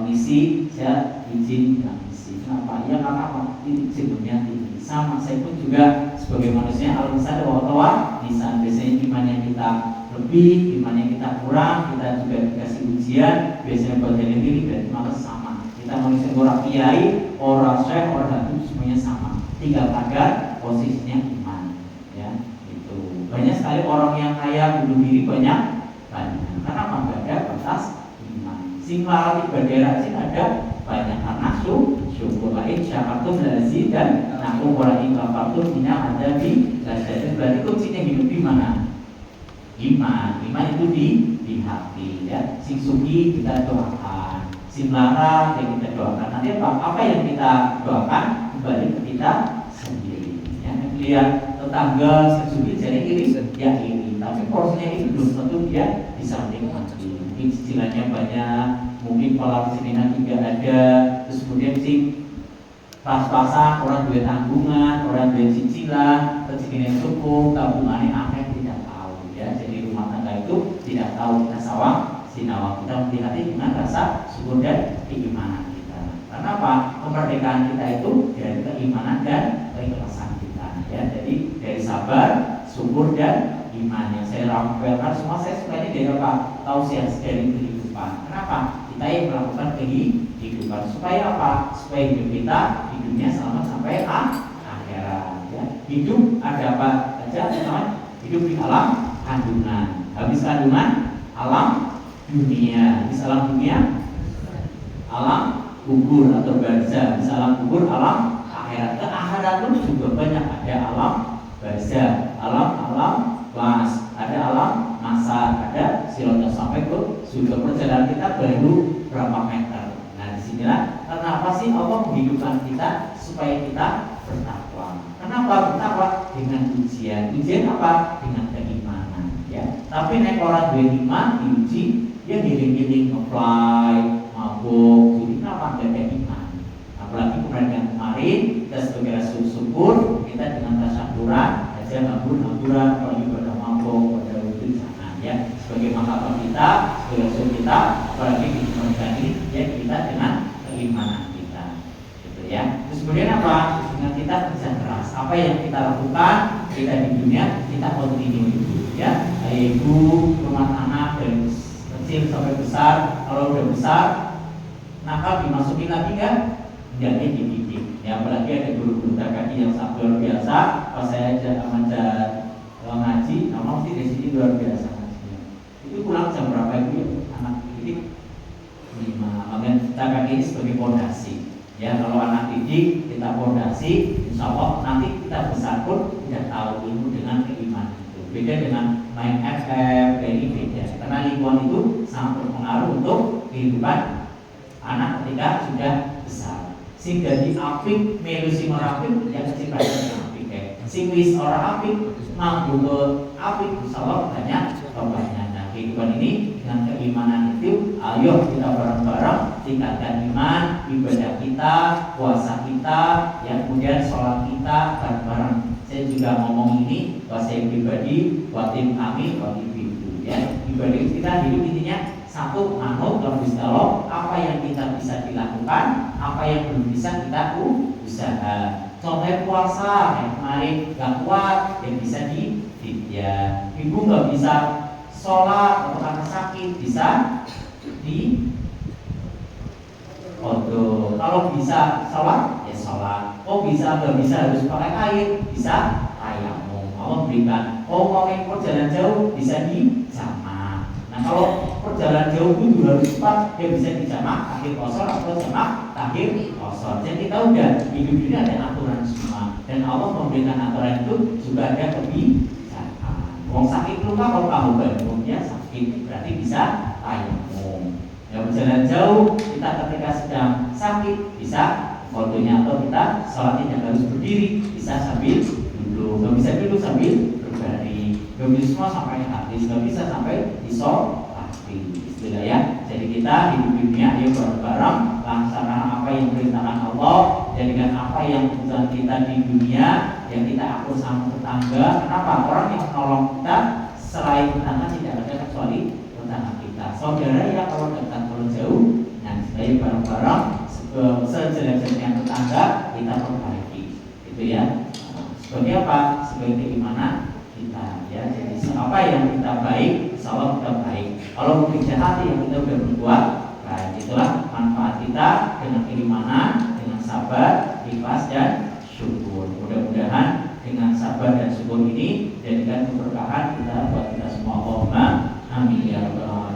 mengisi saya izin dan mengisi. Kenapa? Ya karena apa? Jenuhnya tinggi. Sama saya pun juga sebagai manusia al-insan wa nisan. Biasanya iman yang kita lebih, iman yang kita kurang, kita juga dikasih ujian. Biasanya bagian diri dan malas sama. Kita manusia orang kiai, orang syekh, orang habib semuanya sama. Tinggal kadar posisinya iman. Ya, itu. Banyak sekali orang yang kaya bunuh diri banyak. Karena apa? Ada batas iman. Singlah ibadah rajin ada banyak karena syukur lain syafatum lazim dan nakum walain kafatum mina ada di lazim. Berarti kuncinya hidup di mana? Iman itu di hati ya. Sing suki kita doakan, sing lara yang kita doakan. Nanti apa yang kita doakan kembali ke kita sendiri. Ya, lihat tetangga sing suki jadi iri ya iri, tapi porsinya itu belum tentu dia bisa menikmati. Mungkin cicilannya banyak, mungkin pola kesenian juga ada, terus kemudian sing pas-pasan orang duit tanggungan, orang duit cicilan, rezekinya cukup, tabungannya akeh tidak tahu ya. Jadi rumah tangga itu tidak tahu kita sawang sinawang. Kita melihatnya dengan rasa syukur dan keimanan kita. Karena apa? Kemerdekaan kita itu dari keimanan dan keikhlasan kita ya. Jadi dari sabar, syukur dan iman. Yang saya rampelkan semua saya sukanya dari apa? Tausiah dari kehidupan. Kenapa? Kita yang melakukan kehidupan supaya apa? Supaya hidup kita hidupnya selamat sampai akhirat ya. Hidup ada apa aja? Hidup di alam kandungan. Habis kandungan alam dunia. Habis alam dunia alam kubur atau barzah. Habis alam kubur alam akhirat. Ke akhirat pun juga banyak, ada alam barzah, alam kelas, ada alam masa, ada sirotnya sampai ke surga. Perjalanan kita baru berapa meter. Nah disinilah kenapa sih Allah menghidupkan kita supaya kita bertakwa. Kenapa bertakwa? Dengan ujian. Ujian apa? Dengan keimanan ya. Tapi nek orang dua iman diuji, dia giling-giling nge-fly, mabuk. Jadi kenapa? Gak ada iman. Apalagi kemarin kita sebagai rasul syukur, kita dengan tasyakuran aja ngabur-ngaburan, kalau ibadah mabuk, pada wudhu jangan ya. Sebagai mahkamah kita, sebagai rasul kita, apalagi di kemerdekaan ini ya, kita dengan keimanan kita gitu ya. Terus kemudian apa? Dengan kita kerja keras. Apa yang kita lakukan, kita di dunia kita continue itu ya. Kayak ibu, rumah anak dari kecil sampai besar. Kalau udah besar, nakal dimasukin lagi kan? Jangan dididik ya. Apalagi ada guru-guru TKI yang sangat luar biasa. Pas saya ngajar ngaji, memang sih dari sini luar biasa ngajinya. Itu pulang jam berapa itu anak didik? 5. Makanya TKI ini sebagai fondasi ya. Kalau anak didik kita fondasi, insya Allah nanti kita besar pun tidak tahu ilmu dengan keimanan itu. Beda dengan main FF, ini beda. Karena lingkungan itu sangat berpengaruh untuk kehidupan anak ketika sudah besar. Sing dadi apik melu sing ora apik ya kecil apik kae. Sing wis ora apik mambu apik insyaallah banyak tobatnya. Nah, kehidupan ini dengan keimanan itu ayo kita bareng-bareng tingkatkan iman, ibadah kita, puasa kita, yang kemudian sholat kita bareng-bareng. Saya juga ngomong ini bahasa pribadi buat tim kami, buat ibu-ibu ya. Ibadah kita hidup intinya satu, manut dan bismillah, apa yang kita bisa dilakukan, apa yang belum bisa kita usaha. Contohnya puasa, yang kemarin gak kuat, yang bisa difidyah. Ibu gak bisa sholat atau karena sakit, bisa di kodok. Kalau bisa sholat, ya sholat. Oh bisa, gak bisa harus pakai air, bisa tayamum. Allah berikan. Oh mau perjalanan jauh, bisa di jamaah. Nah kalau perjalanan jauh itu harus cepat, ya bisa dijamak akhir kosor atau jamak akhir kosor. Jadi kita udah hidup ini ada aturan semua, dan Allah memberikan aturan itu juga ada kebijakan. Wong sakit luka kalau kamu bangun ya sakit berarti bisa tayamum. Ya perjalanan jauh kita ketika sedang sakit bisa fotonya, atau kita sholat tidak harus berdiri, bisa sambil duduk, nggak bisa duduk sambil berbaring, nggak bisa semua sampai habis, nggak bisa sampai isolasi istilah ya. Jadi kita hidup di dunia ayo bareng-bareng laksanakan apa yang diperintahkan Allah, jadikan apa yang kebutuhan kita di dunia yang kita akur sama tetangga. Kenapa? Orang yang menolong kita selain tetangga tidak ada kecuali tetangga kita. Saudara ya kalau dekat kalau jauh, nah supaya baik bareng-bareng, sejelek-jeleknya tetangga kita perbaiki, gitu ya. Sebagai apa? Sebagai keimanan kita, ya. Jadi apa yang kita baik, insya Allah kita baik. Kalau mungkin jahat yang kita sudah berbuat baik, itulah manfaat kita dengan keimanan, dengan sabar, ikhlas dan syukur. Mudah-mudahan dengan sabar dan syukur ini jadikan keberkahan kita buat kita semua. Allahumma amin ya rabbal alamin.